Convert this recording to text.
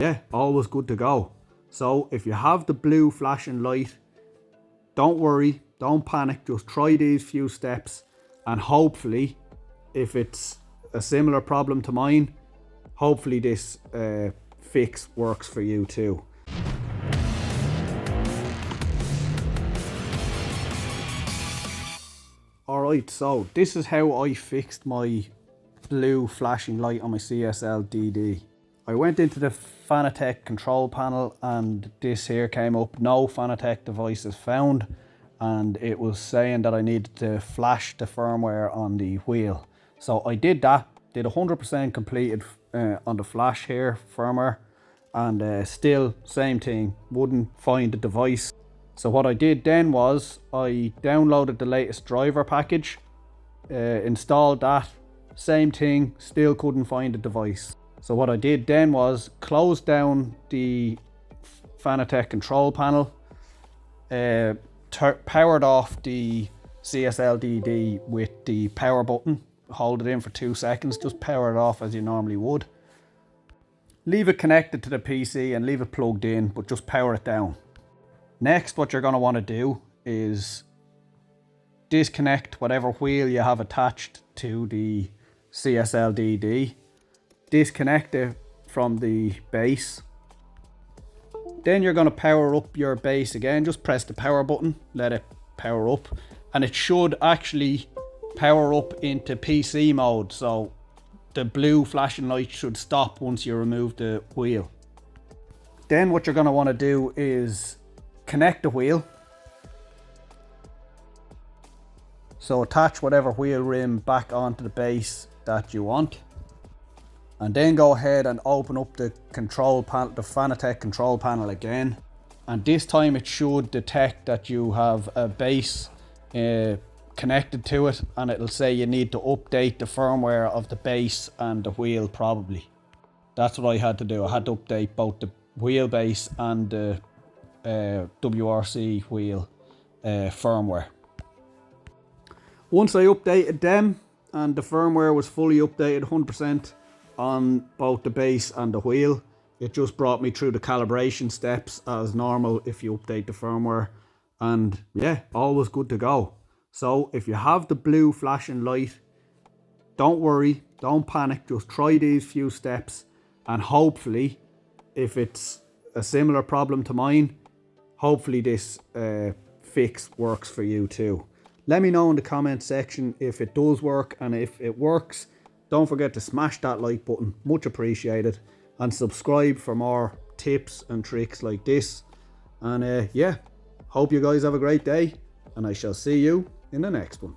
yeah, always good to go. So if you have the blue flashing light, don't worry, don't panic, just try these few steps, and hopefully, if it's a similar problem to mine, hopefully this fix works for you too. Alright, so this is how I fixed my blue flashing light on my CSL DD. I went into the Fanatec control panel and this here came up, no Fanatec devices found, and it was saying that I needed to flash the firmware on the wheel. So I did that, did 100% completed on the flash here, firmware, and still same thing, wouldn't find the device. So what I did then was I downloaded the latest driver package, installed that, same thing, still couldn't find the device. So what I did then was close down the Fanatec control panel, powered off the CSL DD with the power button, hold it in for 2 seconds, just power it off as you normally would. Leave it connected to the PC and leave it plugged in, but just power it down. Next, what you're going to want to do is disconnect whatever wheel you have attached to the CSL DD. Disconnect it from the base. Then you're going to power up your base again. Just press the power button, let it power up, and it should actually power up into PC mode. So the blue flashing light should stop once you remove the wheel. Then what you're going to want to do is connect the wheel. So attach whatever wheel rim back onto the base that you want. And then go ahead and open up the control panel, the Fanatec control panel again. And this time it should detect that you have a base connected to it, and it'll say you need to update the firmware of the base and the wheel probably. That's what I had to do. I had to update both the wheelbase and the WRC wheel firmware. Once I updated them and the firmware was fully updated 100% on both the base and the wheel, it just brought me through the calibration steps as normal if you update the firmware, and yeah, always good to go. So if you have the blue flashing light, don't worry, don't panic, just try these few steps, and hopefully, if it's a similar problem to mine, hopefully this fix works for you too. Let me know in the comment section if it does work, and if it works, don't forget to smash that like button, much appreciated, and subscribe for more tips and tricks like this. And yeah, hope you guys have a great day, and I shall see you in the next one.